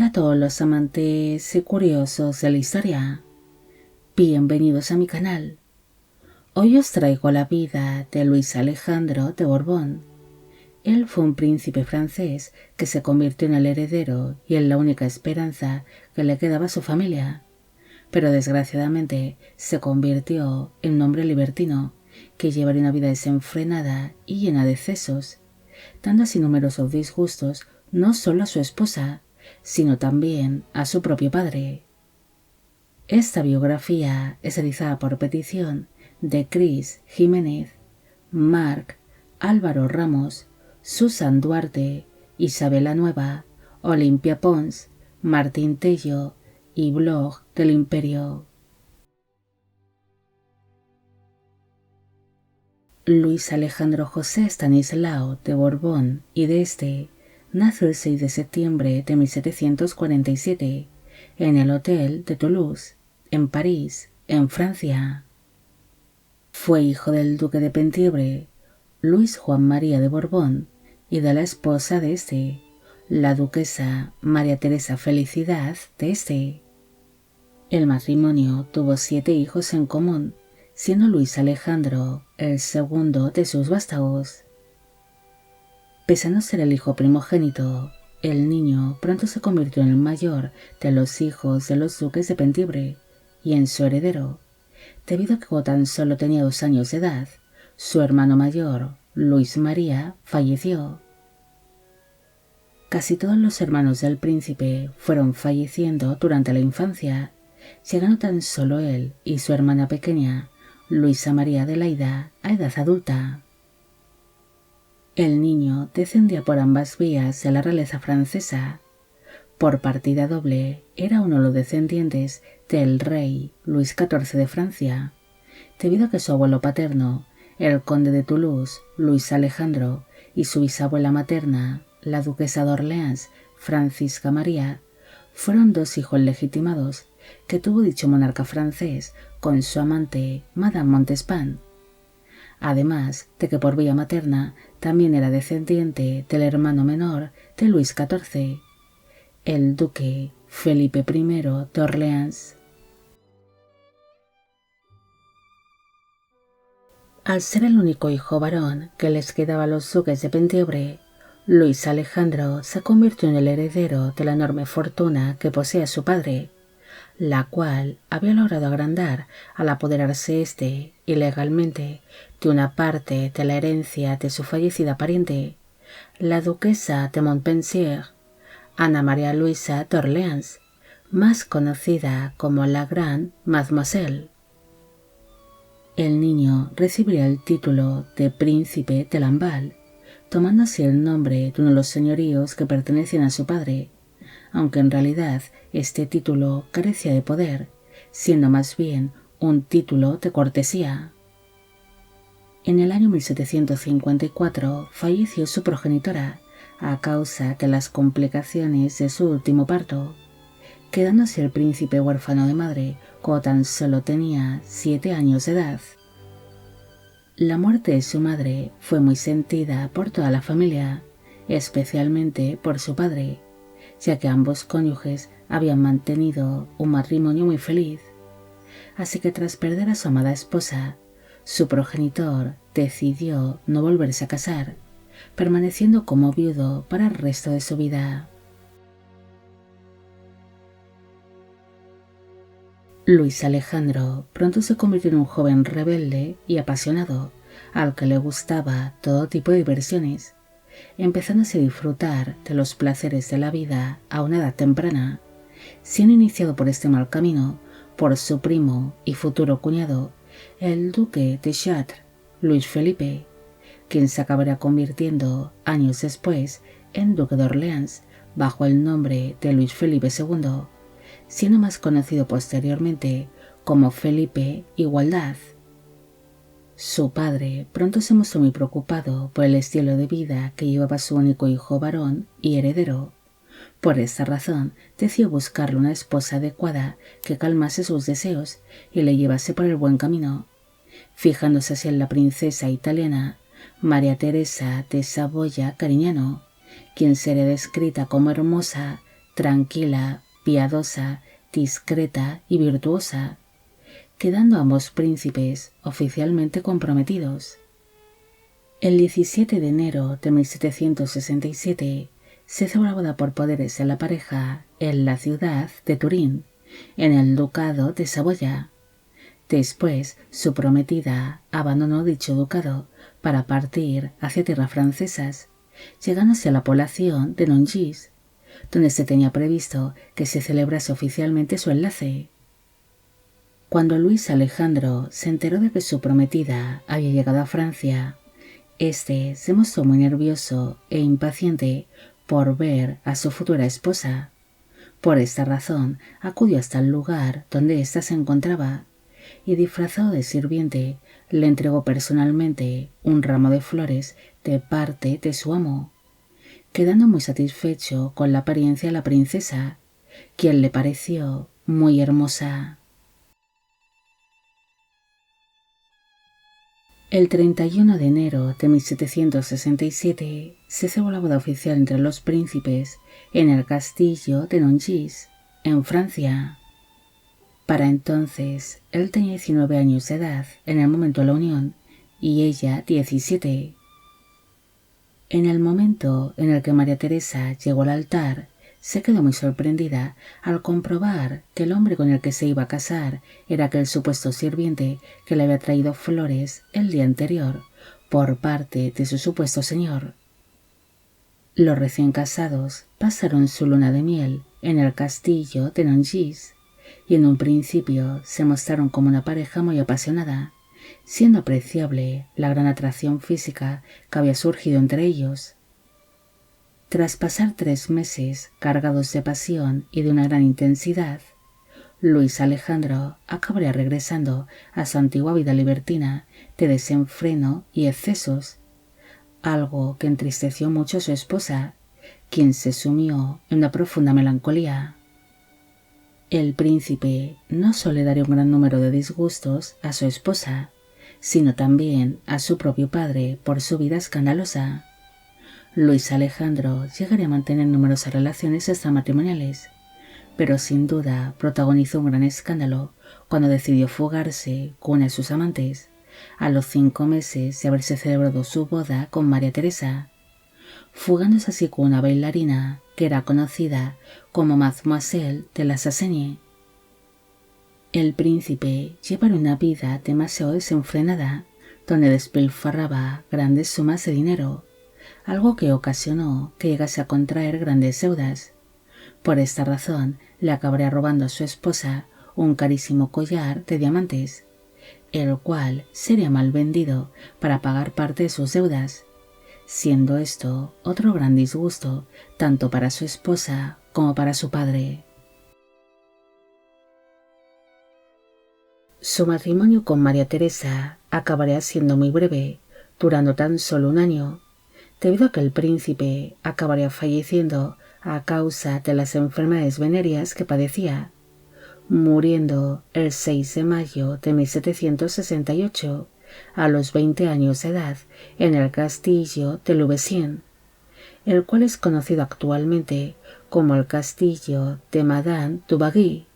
Hola a todos los amantes y curiosos de la historia. Bienvenidos a mi canal. Hoy os traigo la vida de Luis Alejandro de Borbón. Él fue un príncipe francés que se convirtió en el heredero y en la única esperanza que le quedaba a su familia. Pero desgraciadamente se convirtió en un hombre libertino que llevaría una vida desenfrenada y llena de excesos, dando así numerosos disgustos no solo a su esposa, sino también a su propio padre. Esta biografía es realizada por petición de Cris Jiménez, Marc Álvaro Ramos, Susan Duarte, Isabela Nueva, Olimpia Pons, Martín Tello y Blog del Imperio. Luis Alejandro José Estanislao de Borbón y de Este nació el 6 de septiembre de 1747 en el Hotel de Toulouse, en París, en Francia. Fue hijo del duque de Penthièvre, Luis Juan María de Borbón, y de la esposa de este, la duquesa María Teresa Felicidad de Este. El matrimonio tuvo 7 hijos en común, siendo Luis Alejandro el segundo de sus vástagos. Pese a no ser el hijo primogénito, el niño pronto se convirtió en el mayor de los hijos de los duques de Penthièvre y en su heredero, debido a que cuando tan solo tenía 2 años de edad, su hermano mayor, Luis María, falleció. Casi todos los hermanos del príncipe fueron falleciendo durante la infancia, llegando tan solo él y su hermana pequeña, Luisa María Adelaida, a edad adulta. El niño descendía por ambas vías de la realeza francesa. Por partida doble, era uno de los descendientes del rey Luis XIV de Francia, debido a que su abuelo paterno, el conde de Toulouse, Luis Alejandro, y su bisabuela materna, la duquesa de Orleans, Francisca María, fueron 2 hijos legitimados que tuvo dicho monarca francés con su amante Madame Montespan. Además de que por vía materna también era descendiente del hermano menor de Luis XIV, el duque Felipe I de Orleans. Al ser el único hijo varón que les quedaba a los duques de Penthièvre, Luis Alejandro se convirtió en el heredero de la enorme fortuna que posee su padre, la cual había logrado agrandar al apoderarse ilegalmente de una parte de la herencia de su fallecida pariente, la duquesa de Montpensier, Ana María Luisa de Orleans, más conocida como la Gran Mademoiselle. El niño recibiría el título de príncipe de Lamballe, tomando así el nombre de uno de los señoríos que pertenecían a su padre, aunque en realidad este título carecía de poder, siendo más bien un título de cortesía. En el año 1754 falleció su progenitora a causa de las complicaciones de su último parto, quedando así el príncipe huérfano de madre cuando tan solo tenía 7 años de edad. La muerte de su madre fue muy sentida por toda la familia, especialmente por su padre, ya que ambos cónyuges habían mantenido un matrimonio muy feliz. Así que tras perder a su amada esposa, su progenitor decidió no volverse a casar, permaneciendo como viudo para el resto de su vida. Luis Alejandro pronto se convirtió en un joven rebelde y apasionado, al que le gustaba todo tipo de diversiones, empezando a disfrutar de los placeres de la vida a una edad temprana, siendo iniciado por este mal camino por su primo y futuro cuñado, el duque de Chartres, Luis Felipe, quien se acabará convirtiendo años después en duque de Orleans bajo el nombre de Luis Felipe II, siendo más conocido posteriormente como Felipe Igualdad. Su padre pronto se mostró muy preocupado por el estilo de vida que llevaba su único hijo varón y heredero. Por esta razón decidió buscarle una esposa adecuada que calmase sus deseos y le llevase por el buen camino, fijándose así en la princesa italiana María Teresa de Saboya Cariñano, quien sería descrita como hermosa, tranquila, piadosa, discreta y virtuosa, quedando ambos príncipes oficialmente comprometidos. El 17 de enero de 1767 se hizo la boda por poderes de la pareja en la ciudad de Turín, en el ducado de Saboya. Después, su prometida abandonó dicho ducado para partir hacia tierras francesas, llegando hacia la población de Nongis, donde se tenía previsto que se celebrase oficialmente su enlace. Cuando Luis Alejandro se enteró de que su prometida había llegado a Francia, este se mostró muy nervioso e impaciente por ver a su futura esposa. Por esta razón acudió hasta el lugar donde ésta se encontraba y, disfrazado de sirviente, le entregó personalmente un ramo de flores de parte de su amo, quedando muy satisfecho con la apariencia de la princesa, quien le pareció muy hermosa. El 31 de enero de 1767 se celebró la boda oficial entre los príncipes en el castillo de Nongis, en Francia. Para entonces, él tenía 19 años de edad en el momento de la unión y ella 17. En el momento en el que María Teresa llegó al altar, se quedó muy sorprendida al comprobar que el hombre con el que se iba a casar era aquel supuesto sirviente que le había traído flores el día anterior por parte de su supuesto señor. Los recién casados pasaron su luna de miel en el castillo de Nongis y en un principio se mostraron como una pareja muy apasionada, siendo apreciable la gran atracción física que había surgido entre ellos. Tras pasar 3 meses cargados de pasión y de una gran intensidad, Luis Alejandro acabaría regresando a su antigua vida libertina de desenfreno y excesos, algo que entristeció mucho a su esposa, quien se sumió en una profunda melancolía. El príncipe no solo le daría un gran número de disgustos a su esposa, sino también a su propio padre por su vida escandalosa. Luis Alejandro llegaría a mantener numerosas relaciones extramatrimoniales, pero sin duda protagonizó un gran escándalo cuando decidió fugarse con una de sus amantes, a los 5 meses de haberse celebrado su boda con María Teresa, fugándose así con una bailarina que era conocida como Mademoiselle de la Sassenie. El príncipe llevaba una vida demasiado desenfrenada, donde despilfarraba grandes sumas de dinero, algo que ocasionó que llegase a contraer grandes deudas. Por esta razón le acabaría robando a su esposa un carísimo collar de diamantes, el cual sería mal vendido para pagar parte de sus deudas, siendo esto otro gran disgusto tanto para su esposa como para su padre. Su matrimonio con María Teresa acabaría siendo muy breve, durando tan solo 1 año, debido a que el príncipe acabaría falleciendo a causa de las enfermedades venéreas que padecía, muriendo el 6 de mayo de 1768 a los 20 años de edad en el castillo de Louveciennes, el cual es conocido actualmente como el castillo de Madame du Barry.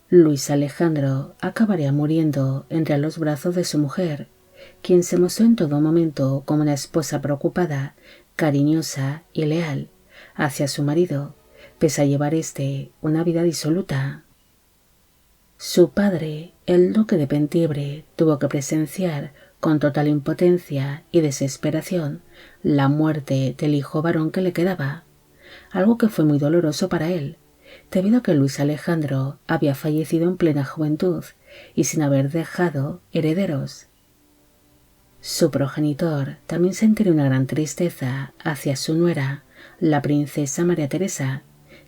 Luis Alejandro acabaría muriendo entre los brazos de su mujer, quien se mostró en todo momento como una esposa preocupada, cariñosa y leal hacia su marido, pese a llevar una vida disoluta. Su padre, el duque de Penthièvre, tuvo que presenciar con total impotencia y desesperación la muerte del hijo varón que le quedaba, algo que fue muy doloroso para él, debido a que Luis Alejandro había fallecido en plena juventud y sin haber dejado herederos. Su progenitor también sentiría una gran tristeza hacia su nuera, la princesa María Teresa,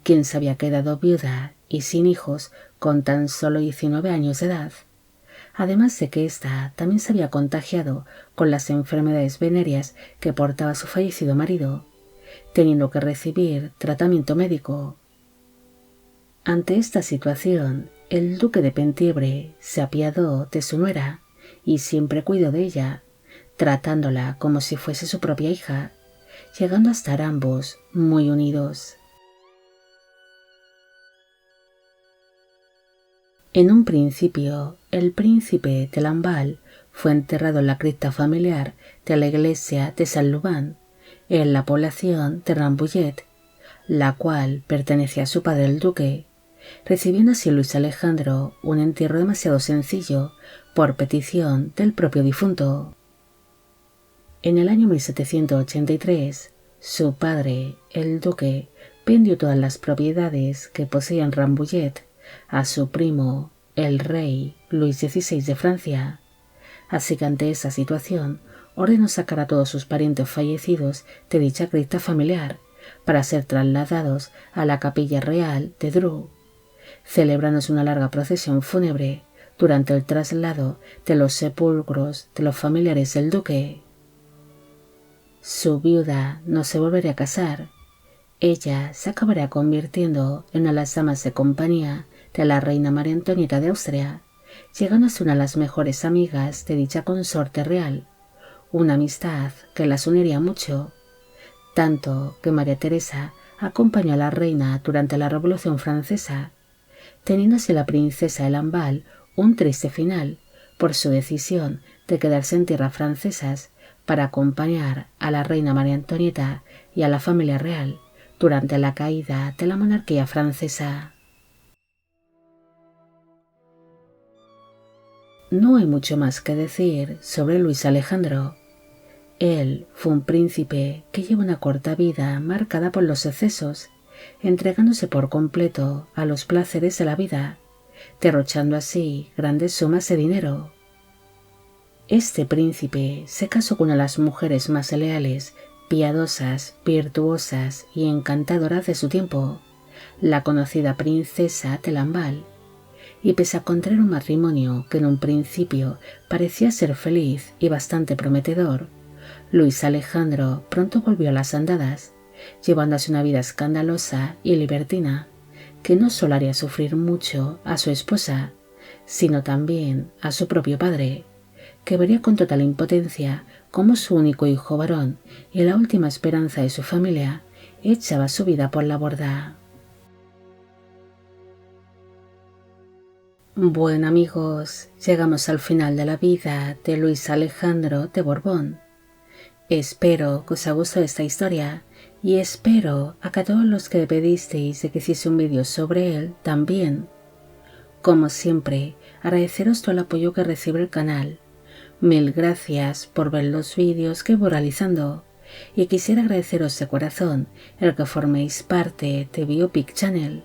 quien se había quedado viuda y sin hijos con tan solo 19 años de edad, además de que ésta también se había contagiado con las enfermedades venéreas que portaba su fallecido marido, teniendo que recibir tratamiento médico. Ante esta situación, el duque de Penthièvre se apiadó de su nuera y siempre cuidó de ella, tratándola como si fuese su propia hija, llegando a estar ambos muy unidos. En un principio, el príncipe de Lamballe fue enterrado en la cripta familiar de la iglesia de Saint-Louvain, en la población de Rambouillet, la cual pertenecía a su padre el duque, recibiendo así Luis Alejandro un entierro demasiado sencillo por petición del propio difunto. En el año 1783, su padre, el duque, vendió todas las propiedades que poseía en Rambouillet a su primo, el rey Luis XVI de Francia. Así que ante esa situación ordenó sacar a todos sus parientes fallecidos de dicha cripta familiar para ser trasladados a la capilla real de Dreux, celebrándose una larga procesión fúnebre durante el traslado de los sepulcros de los familiares del duque. Su viuda no se volvería a casar. Ella se acabaría convirtiendo en una de las damas de compañía de la reina María Antonieta de Austria, llegando a ser una de las mejores amigas de dicha consorte real, una amistad que las uniría mucho, tanto que María Teresa acompañó a la reina durante la Revolución Francesa, teniendo así la princesa de Lamballe un triste final por su decisión de quedarse en tierras francesas para acompañar a la reina María Antonieta y a la familia real durante la caída de la monarquía francesa. No hay mucho más que decir sobre Luis Alejandro. Él fue un príncipe que lleva una corta vida marcada por los excesos, entregándose por completo a los placeres de la vida, derrochando así grandes sumas de dinero. Este príncipe se casó con una de las mujeres más leales, piadosas, virtuosas y encantadoras de su tiempo, la conocida princesa de Lamballe, y pese a contraer un matrimonio que en un principio parecía ser feliz y bastante prometedor, Luis Alejandro pronto volvió a las andadas, llevándose una vida escandalosa y libertina, que no solo haría sufrir mucho a su esposa, sino también a su propio padre, que vería con total impotencia cómo su único hijo varón y la última esperanza de su familia echaba su vida por la borda. Bueno amigos, llegamos al final de la vida de Luis Alejandro de Borbón. Espero que os haya gustado esta historia y espero a que todos los que me pedisteis de que hiciese un vídeo sobre él también. Como siempre, agradeceros todo el apoyo que recibe el canal. Mil gracias por ver los vídeos que voy realizando y quisiera agradeceros de corazón el que forméis parte de Biopic Channel.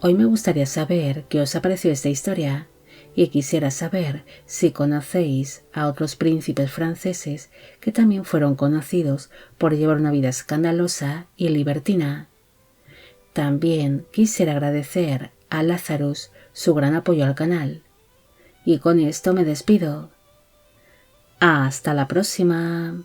Hoy me gustaría saber qué os ha parecido esta historia y quisiera saber si conocéis a otros príncipes franceses que también fueron conocidos por llevar una vida escandalosa y libertina. También quisiera agradecer a Lazarus su gran apoyo al canal. Y con esto me despido. Hasta la próxima.